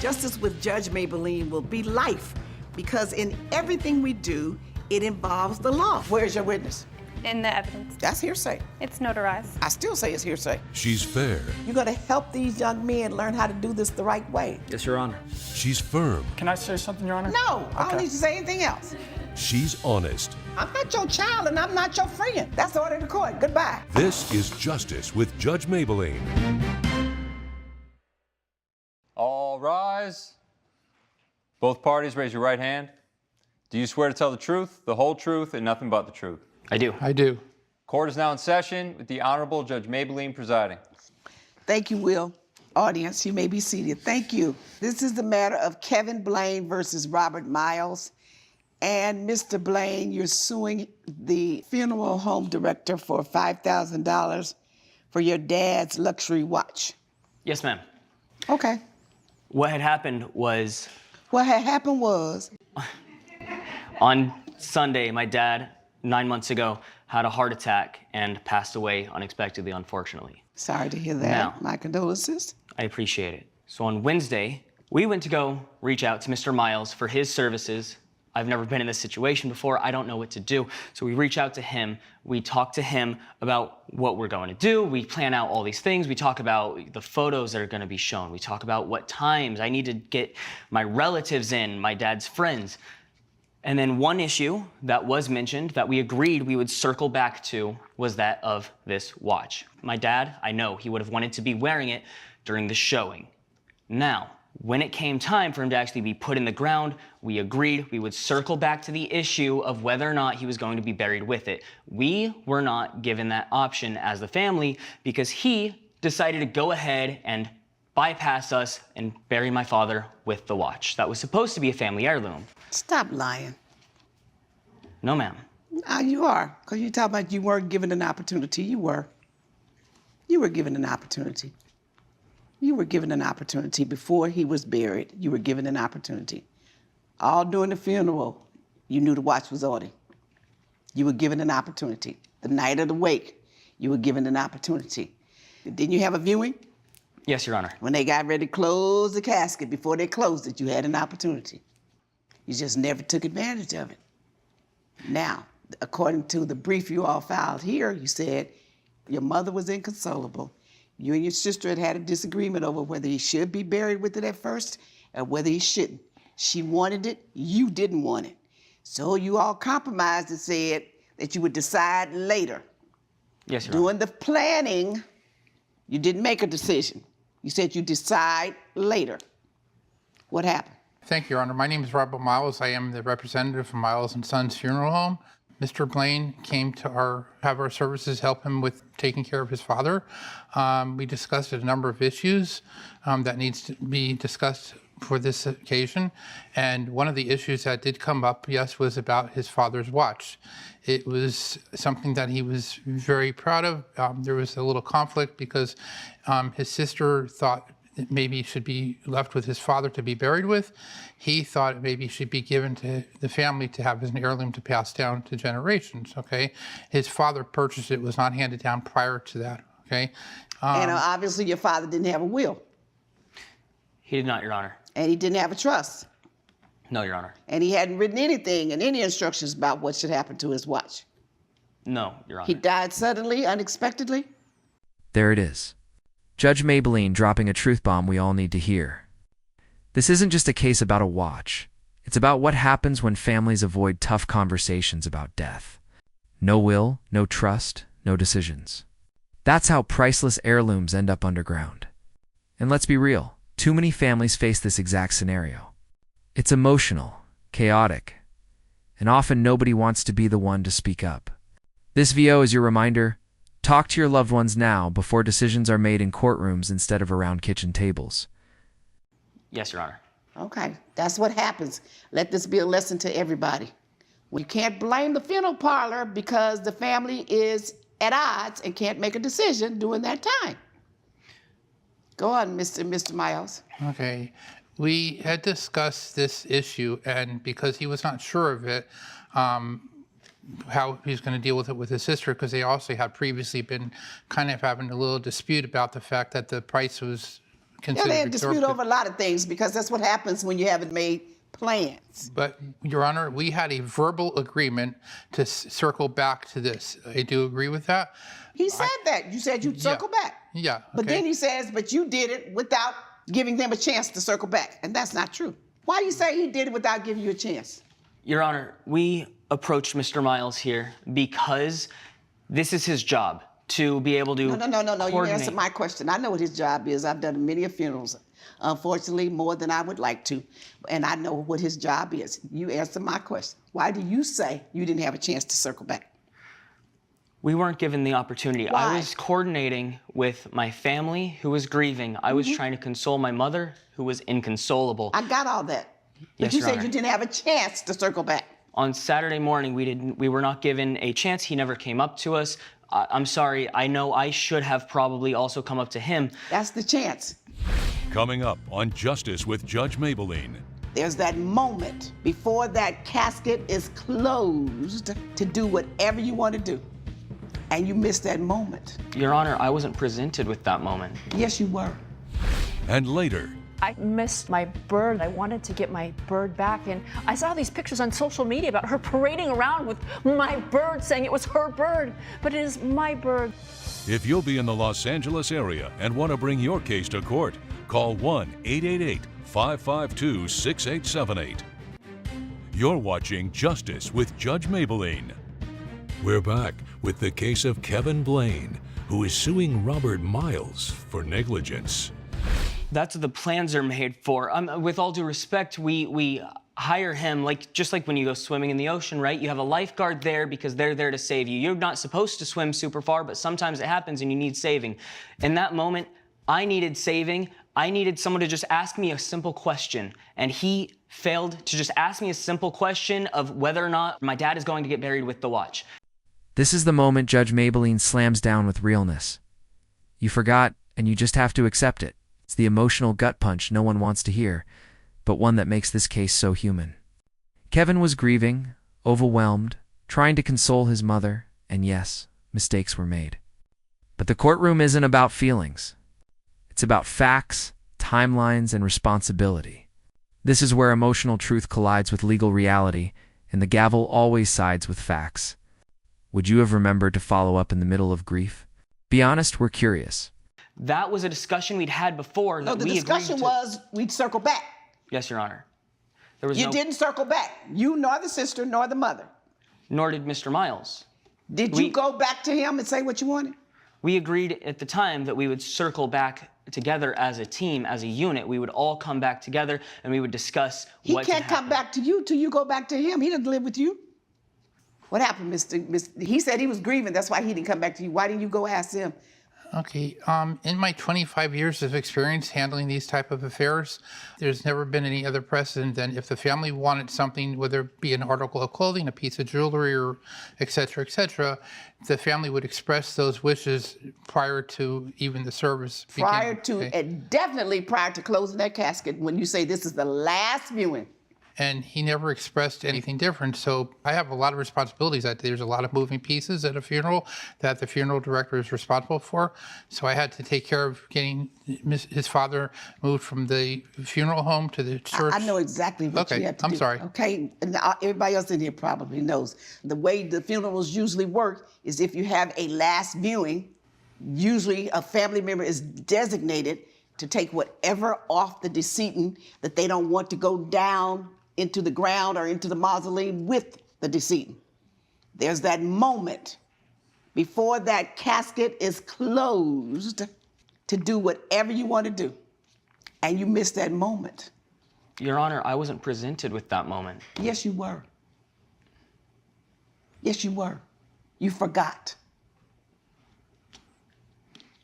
Justice with Judge Mablean will be life because in everything we do, it involves the law. Where's your witness? In the evidence. That's hearsay. It's notarized. I still say it's hearsay. She's fair. You're gonna help these young men learn how to do this the right way. Yes, Your Honor. She's firm. Can I say something, Your Honor? No, I don't need to say anything else. She's honest. I'm not your child and I'm not your friend. That's the order of the court. Goodbye. This is Justice with Judge Mablean. All rise. Both parties raise your right hand. Do you swear to tell the truth, the whole truth, and nothing but the truth? I do. I do. Court is now in session with the Honorable Judge Mablean presiding. Thank you, Will. Audience, you may be seated. Thank you. This is the matter of Kevin Blaine versus Robert Miles. And Mr. Blaine, you're suing the funeral home director for $5,000 for your dad's luxury watch. Yes, ma'am. Okay. What had happened was What had happened was, on Sunday, my dad, 9 months ago, had a heart attack and passed away unexpectedly, unfortunately. sorry to hear that. Now. My condolences. I appreciate it. So on Wednesday, we went to go reach out to Mr. Miles for his services. I've never been in this situation before. I don't know what to do. So we reach out to him. We talk to him about what we're going to do. We plan out all these things. We talk about the photos that are going to be shown. We talk about what times I need to get my relatives in, my dad's friends. And then one issue that was mentioned that we agreed we would circle back to was that of this watch. My dad, I know he would have wanted to be wearing it during the showing. Now, when it came time for him to actually be put in the ground, we agreed we would circle back to the issue of whether or not he was going to be buried with it. We were not given that option as the family because he decided to go ahead and bypass us and bury my father with the watch. That was supposed to be a family heirloom. Stop lying. No, ma'am. You are, because you talk about you weren't given an opportunity. You were. You were given an opportunity. You were given an opportunity before he was buried. You were given an opportunity. All during the funeral, you knew the watch was ordered. You were given an opportunity. The night of the wake, you were given an opportunity. Didn't you have a viewing? Yes, Your Honor. When they got ready to close the casket, before they closed it, you had an opportunity. You just never took advantage of it. Now, according to the brief you all filed here, you said your mother was inconsolable. You and your sister had a disagreement over whether he should be buried with it at first or whether he shouldn't. She wanted it, you didn't want it. So you all compromised and said that you would decide later. Yes, Your Honor. During the planning, you didn't make a decision. You said you decide later. What happened? Thank you, Your Honor. My name is Robert Miles. I am the representative from Miles and Sons Funeral Home. Mr. Blaine came to have our services help him with taking care of his father. We discussed a number of issues that needs to be discussed for this occasion. And one of the issues that did come up, yes, was about his father's watch. It was something that he was very proud of. There was a little conflict because his sister thought it maybe should be left with his father to be buried with. He thought it maybe should be given to the family to have as an heirloom to pass down to generations, okay? His father purchased it, was not handed down prior to that, okay? And obviously your father didn't have a will. He did not, Your Honor. And he didn't have a trust. No, Your Honor. And he hadn't written anything and any instructions about what should happen to his watch. No, Your Honor. He died suddenly, unexpectedly. There it is. Judge Mablean dropping a truth bomb we all need to hear. This isn't just a case about a watch. It's about what happens when families avoid tough conversations about death. No will, no trust, no decisions. That's how priceless heirlooms end up underground. And let's be real, too many families face this exact scenario. It's emotional, chaotic, and often nobody wants to be the one to speak up. This VO is your reminder. Talk to your loved ones now before decisions are made in courtrooms instead of around kitchen tables. Yes, Your Honor. Okay, that's what happens. Let this be a lesson to everybody. You can't blame the funeral parlor because the family is at odds and can't make a decision during that time. Go on, Mr. Miles. Okay. We had discussed this issue, and because he was not sure of it, how he's going to deal with it with his sister, because they also had previously been kind of having a little dispute about the fact that the price was considered they had dispute exorbitant. over a lot of things because that's what happens when you haven't made plans. But, Your Honor, we had a verbal agreement to circle back to this. I do agree with that. He said that. You said you'd circle back. Yeah. But okay. then he says, but you did it without giving them a chance to circle back. And that's not true. Why do you say he did it without giving you a chance? Your Honor, we approached Mr. Miles here because this is his job to be able to No. You coordinate. answered my question. I know what his job is. I've done many funerals. Unfortunately, more than I would like to. And I know what his job is. You answered my question. Why do you say you didn't have a chance to circle back? We weren't given the opportunity. Why? I was coordinating with my family who was grieving. I was trying to console my mother who was inconsolable. I got all that. But Yes, you Your said Honor. you didn't have a chance to circle back. On Saturday morning, we were not given a chance. He never came up to us. I'm sorry. I know I should have probably also come up to him. That's the chance. Coming up on Justice with Judge Mablean. There's that moment before that casket is closed to do whatever you want to do. And you missed that moment. Your Honor, I wasn't presented with that moment. Yes, you were. And later, I missed my bird. I wanted to get my bird back, and I saw these pictures on social media about her parading around with my bird, saying it was her bird, but it is my bird. if you'll be in the Los Angeles area and want to bring your case to court, call 1-888-552-6878. You're watching Justice with Judge Mablean. We're back with the case of Kevin Blaine, who is suing Robert Miles for negligence. That's what the plans are made for. With all due respect, we hire him just like when you go swimming in the ocean, right? You have a lifeguard there because they're there to save you. You're not supposed to swim super far, but sometimes it happens and you need saving. In that moment, I needed saving. I needed someone to just ask me a simple question, and he failed to just ask me a simple question of whether or not my dad is going to get buried with the watch. This is the moment Judge Mablean slams down with realness. You forgot, and you just have to accept it. It's the emotional gut punch no one wants to hear, but one that makes this case so human. Kevin was grieving, overwhelmed, trying to console his mother, and yes, mistakes were made. But the courtroom isn't about feelings. It's about facts, timelines, and responsibility. This is where emotional truth collides with legal reality, and the gavel always sides with facts. Would you have remembered to follow up in the middle of grief? Be honest, we're curious. That was a discussion we'd had before. No, that the we discussion agreed to. was we'd circle back. Yes, Your Honor. There was You no, didn't circle back. You nor the sister nor the mother. nor did Mr. Miles. Did you go back to him and say what you wanted? We agreed at the time that we would circle back together as a team, as a unit. We would all come back together and we would discuss He what can't come back to you till you go back to him. He doesn't live with you. What happened, Mr. He said he was grieving. That's why he didn't come back to you. Why didn't you go ask him? Okay, in my 25 years of experience handling these type of affairs, there's never been any other precedent than if the family wanted something, whether it be an article of clothing, a piece of jewelry, or et cetera, the family would express those wishes prior to even the service Prior beginning. to, Okay? and definitely prior to closing that casket, when you say this is the last viewing. And he never expressed anything different. So I have a lot of responsibilities. There's a lot of moving pieces at a funeral that the funeral director is responsible for. So I had to take care of getting his father moved from the funeral home to the church. I know exactly what Okay, you have to I'm do. sorry. Okay, and everybody else in here probably knows. The way the funerals usually work is if you have a last viewing, usually a family member is designated to take whatever off the decedent that they don't want to go down into the ground or into the mausoleum with the decedent. There's that moment before that casket is closed to do whatever you want to do. And you missed that moment. Your Honor, I wasn't presented with that moment. Yes, you were. Yes, you were. You forgot.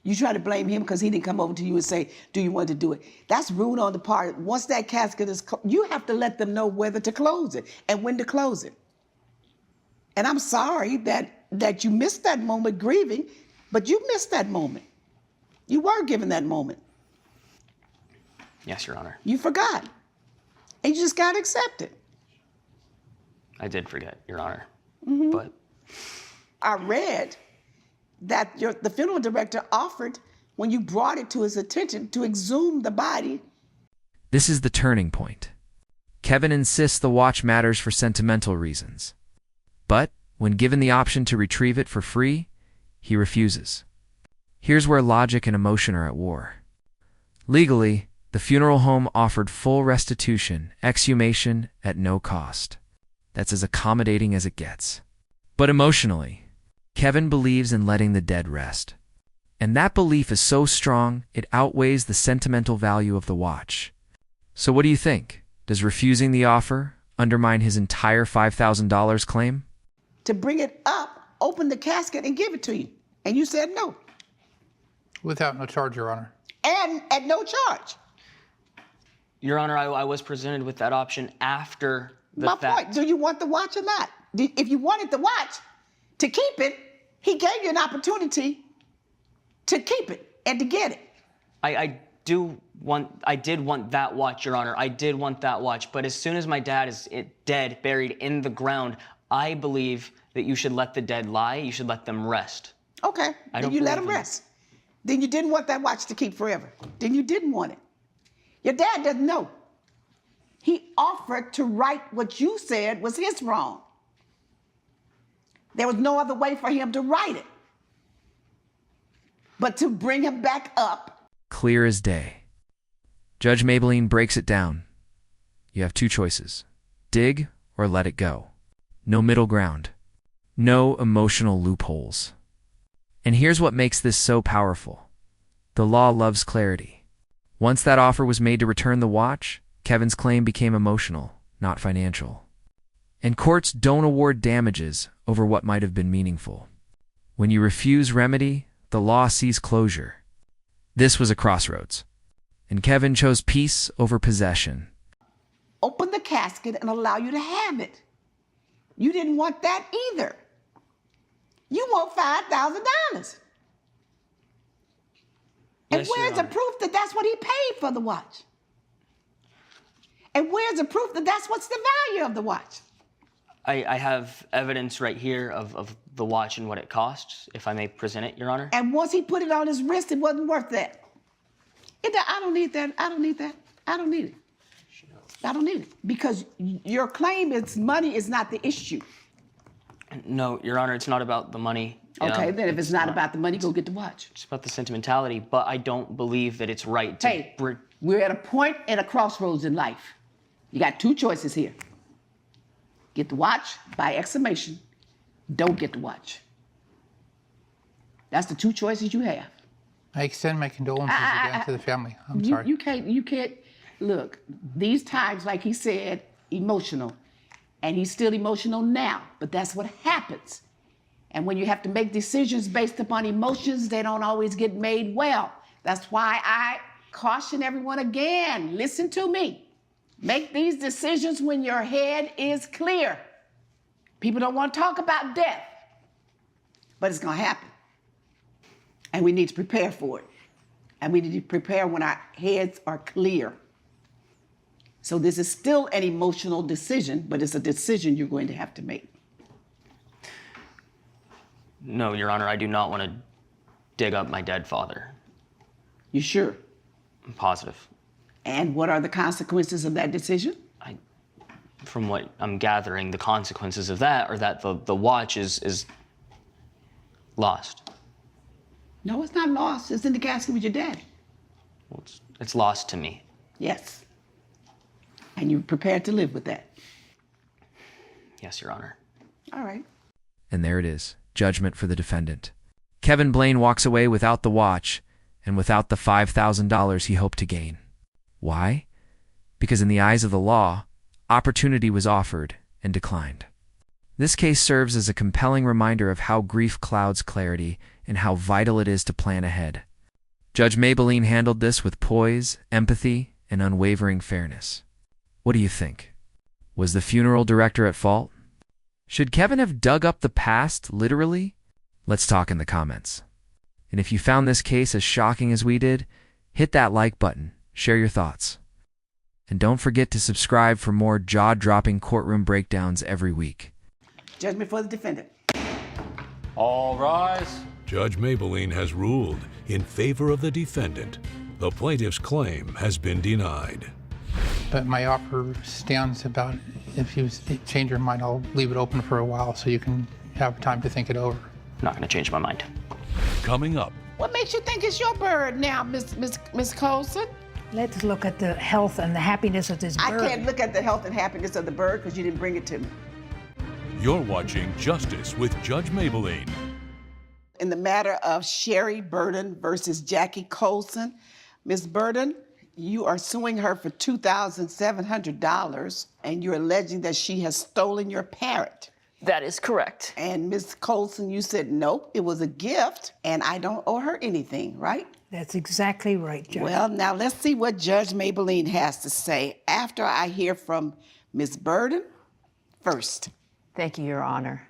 You try to blame him because he didn't come over to you and say, do you want to do it? That's rude on the part. Once that casket is closed, you have to let them know whether to close it and when to close it. And I'm sorry that you missed that moment grieving, but you missed that moment. You were given that moment. Yes, Your Honor. You forgot. And you just got to accept it. I did forget, Your Honor. Mm-hmm. But I read that the funeral director offered when you brought it to his attention to exhume the body. This is the turning point. Kevin insists the watch matters for sentimental reasons. But when given the option to retrieve it for free, he refuses. Here's where logic and emotion are at war. Legally, the funeral home offered full restitution, exhumation at no cost. That's as accommodating as it gets. But emotionally, Kevin believes in letting the dead rest. And that belief is so strong, it outweighs the sentimental value of the watch. So what do you think? Does refusing the offer undermine his entire $5,000 claim? To bring it up, open the casket, and give it to you. And you said no. Without no charge, Your Honor. And at no charge. Your Honor, I was presented with that option after the My fact. point, do you want the watch or not? If you wanted the watch to keep it, he gave you an opportunity to keep it and to get it. I did want that watch, Your Honor. I did want that watch. But as soon as my dad is dead, buried in the ground, I believe that you should let the dead lie. You should let them rest. Okay, then you let him rest. Then you didn't want that watch to keep forever. Then you didn't want it. Your dad doesn't know. He offered to right what you said was his wrong. There was no other way for him to right it but to bring him back up. Clear as day. Judge Mablean breaks it down. You have two choices: dig or let it go. No middle ground. No emotional loopholes. And here's what makes this so powerful. The law loves clarity. Once that offer was made to return the watch, Kevin's claim became emotional, not financial. And courts don't award damages over what might have been meaningful. When you refuse remedy, the law sees closure. This was a crossroads, and Kevin chose peace over possession. Open the casket and allow you to have it. You didn't want that either. You want $5,000. And Yes, Your where's the Honor. proof that that's what he paid for the watch? And where's the proof that that's what's the value of the watch? I have evidence right here of the watch and what it costs, if I may present it, Your Honor. And once he put it on his wrist, it wasn't worth that. I don't need that. I don't need that. I don't need it. I don't need it. Because your claim is money is not the issue. No, Your Honor, it's not about the money. Okay, then if it's not about the money, go get the watch. It's about the sentimentality, but I don't believe that it's right to... Hey, we're at a point at a crossroads in life. You got two choices here. Get the watch by exhumation. Don't get the watch. That's the two choices you have. I extend my condolences again to the family. I'm sorry. You can't, look, these times, like he said, emotional. And he's still emotional now, but that's what happens. And when you have to make decisions based upon emotions, they don't always get made well. That's why I caution everyone again, listen to me. Make these decisions when your head is clear. People don't want to talk about death, but it's going to happen. And we need to prepare for it. And we need to prepare when our heads are clear. So this is still an emotional decision, but it's a decision you're going to have to make. No, Your Honor, I do not want to dig up my dead father. You sure? I'm positive. And what are the consequences of that decision? From what I'm gathering, the consequences of that are that the watch is lost. No, it's not lost. It's in the casket with your dad. Well, it's lost to me. Yes. And you're prepared to live with that. Yes, Your Honor. All right. And there it is, judgment for the defendant. Kevin Blaine walks away without the watch and without the $5,000 he hoped to gain. Why? Because in the eyes of the law, opportunity was offered and declined. This case serves as a compelling reminder of how grief clouds clarity and how vital it is to plan ahead. Judge Mablean handled this with poise, empathy, and unwavering fairness. What do you think? Was the funeral director at fault? Should Kevin have dug up the past, literally? Let's talk in the comments. And if you found this case as shocking as we did, hit that like button, share your thoughts. And don't forget to subscribe for more jaw-dropping courtroom breakdowns every week. Judgment for the defendant. All rise. Judge Mablean has ruled in favor of the defendant. The plaintiff's claim has been denied. But my offer stands about if you change your mind, I'll leave it open for a while so you can have time to think it over. I'm not going to change my mind. Coming up, What makes you think it's your bird now, Miss Colson? Let's look at the health and the happiness of this bird. I can't look at the health and happiness of the bird because you didn't bring it to me. you're watching Justice with Judge Mablean. In the matter of Sherry Burden versus Jackie Colson, Ms. Burden, you are suing her for $2,700 and you're alleging that she has stolen your parrot. That is correct. And Ms. Colson, you said, nope, it was a gift and I don't owe her anything, right? That's exactly right, Judge. Well, now let's see what Judge Mablean has to say after I hear from Ms. Burden first. Thank you, Your Honor.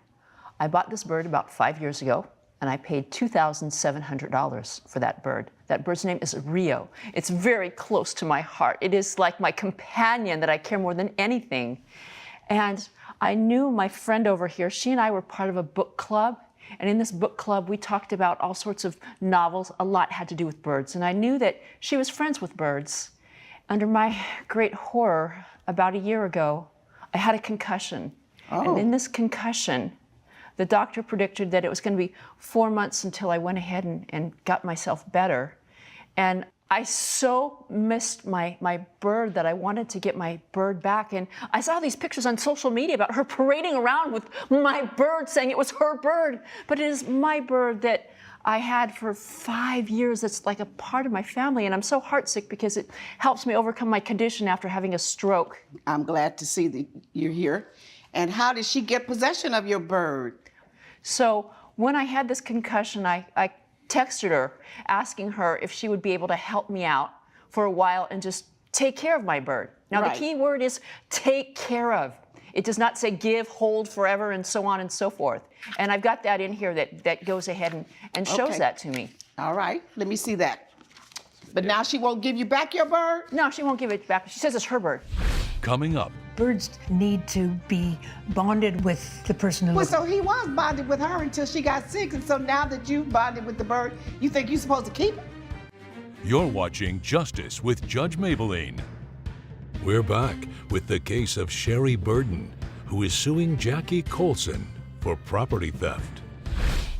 I bought this bird about 5 years ago, and I paid $2,700 for that bird. That bird's name is Rio. It's very close to my heart. It is like my companion that I care more than anything. And I knew my friend over here, she and I were part of a book club. And in this book club, we talked about all sorts of novels. A lot had to do with birds. And I knew that she was friends with birds. Under my great horror, about a year ago, I had a concussion. And in this concussion, the doctor predicted that it was going to be 4 months until I went ahead and got myself better. And I so missed my bird that I wanted to get my bird back. And I saw these pictures on social media about her parading around with my bird, saying it was her bird. But it is my bird that I had for 5 years. It's like a part of my family. And I'm so heartsick because it helps me overcome my condition after having a stroke. I'm glad to see that you're here. And how did she get possession of your bird? So when I had this concussion, I texted her asking her if she would be able to help me out for a while and just take care of my bird. Now, Right. the key word is take care of. It does not say give, hold, forever, and so on and so forth. And I've got that in here that goes ahead and shows Okay. that to me. All right, let me see that. But now she won't give you back your bird? No, she won't give it back. She says it's her bird. Coming up, Birds need to be bonded with the person who Well, looks. so he was bonded with her until she got sick, and so now that you've bonded with the bird, you think you're supposed to keep it? you're watching Justice with Judge Mablean. We're back with the case of Sherry Burden, who is suing Jackie Colson for property theft.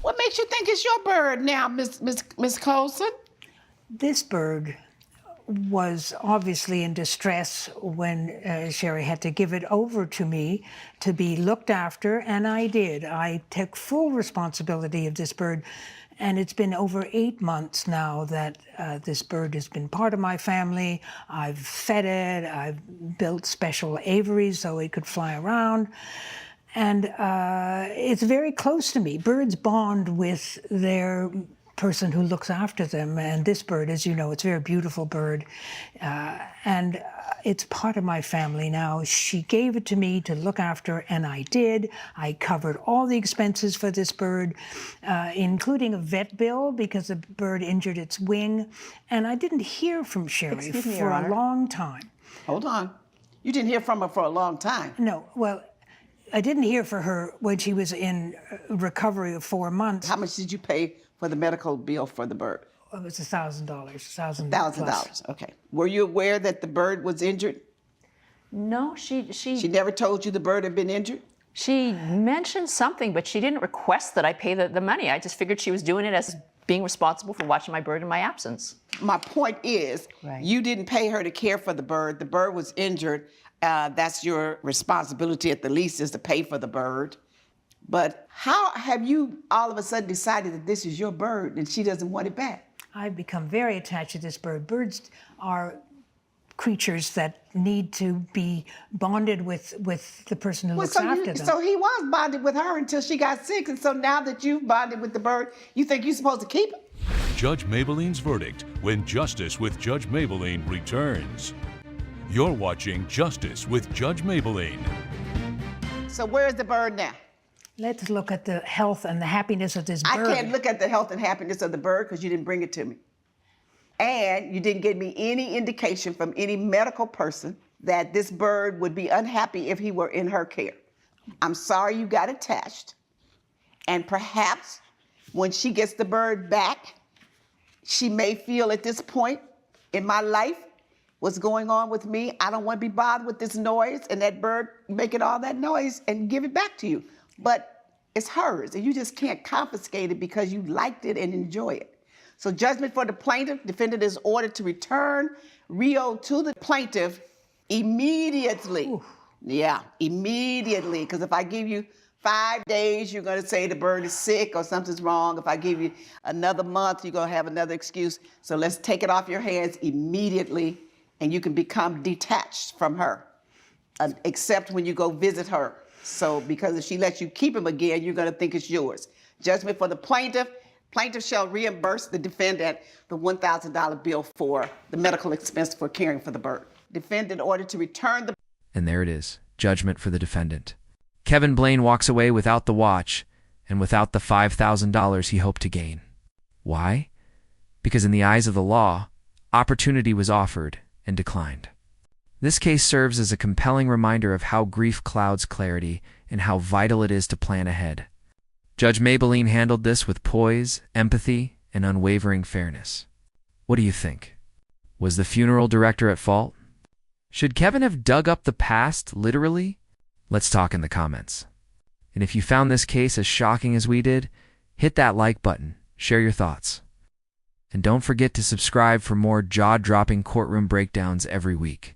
What makes you think it's your bird now, Miss Colson? This bird was obviously in distress when Sherry had to give it over to me to be looked after, and I did. I took full responsibility of this bird, and it's been over 8 months now that this bird has been part of my family. I've fed it, I've built special aviaries so it could fly around, and it's very close to me. Birds bond with their person who looks after them, and this bird, as you know, it's a very beautiful bird, and it's part of my family now. She gave it to me to look after, and I did. I covered all the expenses for this bird, including a vet bill because the bird injured its wing, and I didn't hear from Sherry Excuse me, for Your a Honor. long time. Hold on. You didn't hear from her for a long time. No, well, I didn't hear from her when she was in recovery of 4 months. How much did you pay for the medical bill for the bird? It was $1,000, $1,000 $1,000, okay. Were you aware that the bird was injured? No, She she never told you the bird had been injured? mentioned something, but she didn't request that I pay the money. I just figured she was doing it as being responsible for watching my bird in my absence. My point is, Right. you didn't pay her to care for the bird. The bird was injured. That's your responsibility at the least, is to pay for the bird. But how have you all of a sudden decided that this is your bird and she doesn't want it back? I've become very attached to this bird. Birds are creatures that need to be bonded with the person who looks after them. So he was bonded with her until she got sick, and so now that you've bonded with the bird, you think you're supposed to keep it? Judge Mablean's verdict when Justice with Judge Mablean returns. You're watching Justice with Judge Mablean. So where's the bird now? Let's look at the health and the happiness of this bird. I can't look at the health and happiness of the bird because you didn't bring it to me. And you didn't give me any indication from any medical person that this bird would be unhappy if he were in her care. I'm sorry you got attached. And perhaps when she gets the bird back, She may feel at this point in my life, what's going on with me, I don't want to be bothered with this noise and that bird making all that noise and give it back to you. But it's hers, and you just can't confiscate it because you liked it and enjoy it. So judgment for the plaintiff, defendant is ordered to return Rio to the plaintiff immediately. Ooh. Yeah, immediately, because if I give you 5 days, you're gonna say the bird is sick or something's wrong. If I give you another month, you're gonna have another excuse. So let's take it off your hands immediately, and you can become detached from her, except when you go visit her. So because if she lets you keep him again, you're gonna think it's yours. Judgment for the plaintiff. Plaintiff shall reimburse the defendant the $1,000 bill for the medical expense for caring for the bird. Defendant ordered to return the... And there it is, judgment for the defendant. Kevin Blaine walks away without the watch and without the $5,000 he hoped to gain. Why? Because in the eyes of the law, opportunity was offered and declined. This case serves as a compelling reminder of how grief clouds clarity and how vital it is to plan ahead. Judge Mablean handled this with poise, empathy, and unwavering fairness. What do you think? Was the funeral director at fault? Should Kevin have dug up the past, literally? Let's talk in the comments. And if you found this case as shocking as we did, hit that like button, share your thoughts. And don't forget to subscribe for more jaw-dropping courtroom breakdowns every week.